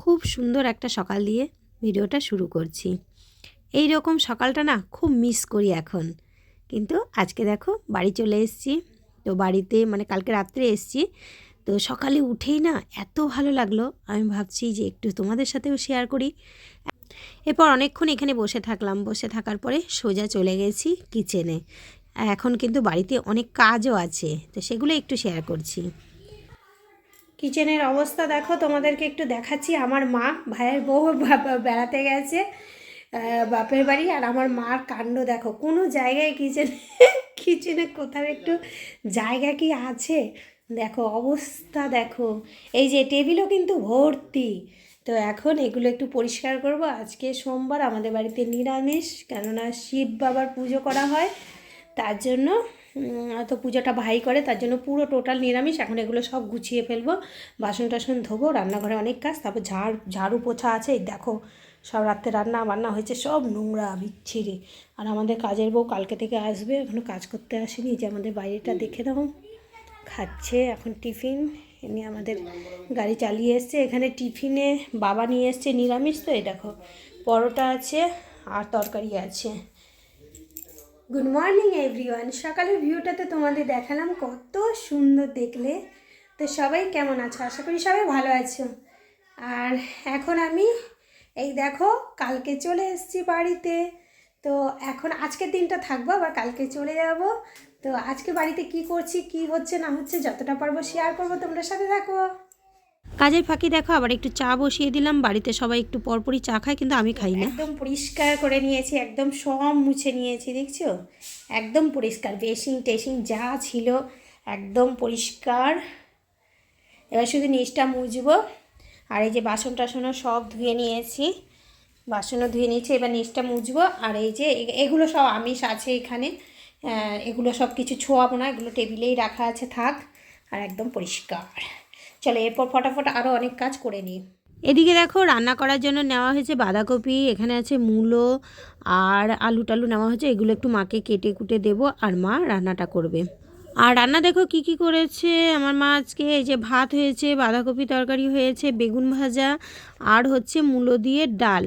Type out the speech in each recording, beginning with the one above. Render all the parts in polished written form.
খুব সুন্দর একটা সকাল দিয়ে ভিডিওটা শুরু করছি। এই রকম সকালটা না খুব মিস করি এখন, কিন্তু আজকে দেখো বাড়ি চলে এসেছি। তো বাড়িতে মানে কালকে রাত্রে এসেছি, তো সকালে উঠেই না এত ভালো লাগলো, আমি ভাবছি যে একটু তোমাদের সাথেও শেয়ার করি। এরপর অনেকক্ষণ এখানে বসে থাকলাম, বসে থাকার পরে সোজা চলে গেছি কিচেনে। এখন কিন্তু বাড়িতে অনেক কাজও আছে, তো সেগুলো একটু শেয়ার করছি। কিচেনের অবস্থা দেখো, তোমাদেরকে একটু দেখাচ্ছি। আমার মা ভাইয়ের বউ বেড়াতে গেছে বাপের বাড়ি, আর আমার মার কাণ্ড দেখো, কোনো জায়গায় কিচেনে কোথাও একটু জায়গা কি আছে? দেখো অবস্থা দেখো, এই যে টেবিলও কিন্তু ভর্তি। তো এখন এগুলো একটু পরিষ্কার করব। আজকে সোমবার, আমাদের বাড়িতে নিরামিষ, কেননা শিব বাবার পুজো করা হয়, তার জন্য তো পুজোটা ভাই করে, তার জন্য পুরো টোটাল নিরামিষ। এখন এগুলো সব গুছিয়ে ফেলবো, বাসন টাসন ধোবো, রান্নাঘরে অনেক কাজ, তারপর ঝাড়ু পোছা আছে। এই দেখো সব রাত্রে রান্না বান্না হয়েছে, সব নোংরা বিচ্ছিরি। আর আমাদের কাজের বউ কালকে থেকে আসবে, এখনও কাজ করতে আসেনি। যে আমাদের বাইরেটা দেখে দাও, খাচ্ছে এখন টিফিন এনে আমাদের গাড়ি চালিয়ে এসছে। এখানে টিফিনে বাবা নিয়ে এসছে নিরামিষ, তো এই দেখো পরোটা আছে আর তরকারি আছে। Good morning everyone. সকালের ভিউটাতে তোমাদের দেখালাম, কত সুন্দর দেখলে। তো সবাই কেমন আছো? আশা করি সবাই ভালো আছো। আর এখন আমি এই দেখো কালকে চলে এসেছি বাড়িতে। তো এখন আজকের দিনটা থাকবো, আবার কালকে চলে যাব। তো আজকে বাড়িতে কি করছি, কি হচ্ছে না হচ্ছে, যতটা পারবো শেয়ার করবো, তোমরা সাথে থাকো। কাজের ফাঁকি দেখো আবার একটু চা বসিয়ে দিলাম। বাড়িতে সবাই একটু পরপরই চা খায়, কিন্তু আমি খাই না। একদম পরিষ্কার করে নিয়েছি, একদম সব মুছে নিয়েছি, দেখছো একদম পরিষ্কার। বেসিন টেসিন যা ছিল একদম পরিষ্কার। এবার শুধু নিচটা মুছবো। আর এই যে বাসন টাসনও সব ধুয়ে নিয়েছি, বাসনও ধুয়ে নিয়েছি, এবার নিচটা মুছবো। আর এই যে এগুলো সব আমিষ আছে এখানে, এগুলো সব কিছু ছোঁয়াবো না, এগুলো টেবিলেই রাখা আছে, থাক। আর একদম পরিষ্কার। চলো এরপর ফটাফট আরও অনেক কাজ করে নিই। এদিকে দেখো রান্না করার জন্য নেওয়া হয়েছে বাঁধাকপি, এখানে আছে মূলো আর আলু টালু নেওয়া হয়েছে। এগুলো একটু মাকে কেটে কুটে দেবো, আর মা রান্নাটা করবে। আর রান্না দেখো কি কি করেছে আমার মা আজকে। এই যে ভাত হয়েছে, বাঁধাকপি তরকারি হয়েছে, বেগুন ভাজা, আর হচ্ছে মূলো দিয়ে ডাল,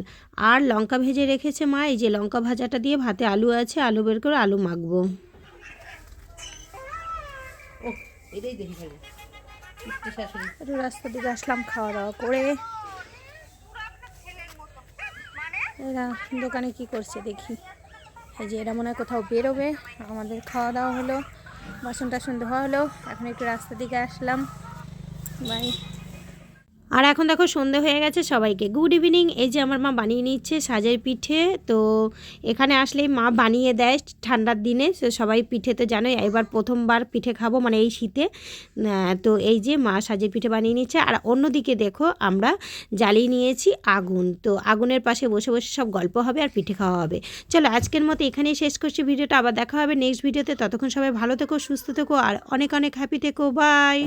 আর লঙ্কা ভেজে রেখেছে মা। এই যে লঙ্কা ভাজাটা দিয়ে ভাতে আলু আছে, আলু বের করে আলু মাখবো। একটু রাস্তা দিকে আসলাম খাওয়া দাওয়া করে। এরা দোকানে কি করছে দেখি। এই যে এরা মনে হয় কোথাও বেরোবে। আমাদের খাওয়া দাওয়া হলো, বাসন টাসন ধোয়া হলো, এখন একটু রাস্তা দিকে আসলাম। বাই। আর এখন দেখো সন্ধে হয়ে গেছে, সবাইকে গুড ইভিনিং। এই যে আমার মা বানিয়ে নিচ্ছে সাজের পিঠে। তো এখানে আসলেই মা বানিয়ে দেয় ঠান্ডার দিনে, তো সবাই পিঠে তো জানোই, এবার প্রথমবার পিঠে খাবো মানে এই শীতে। তো এই যে মা সাজের পিঠে বানিয়ে নিচ্ছে। আর অন্যদিকে দেখো আমরা জ্বালিয়ে নিয়েছি আগুন, তো আগুনের পাশে বসে বসে সব গল্প হবে আর পিঠে খাওয়া হবে। চলো আজকের মতো এখানেই শেষ করছি ভিডিওটা, আবার দেখা হবে নেক্সট ভিডিওতে। ততক্ষণ সবাই ভালো থেকো, সুস্থ থেকো, আর অনেক অনেক হ্যাপি থেকো। বাই।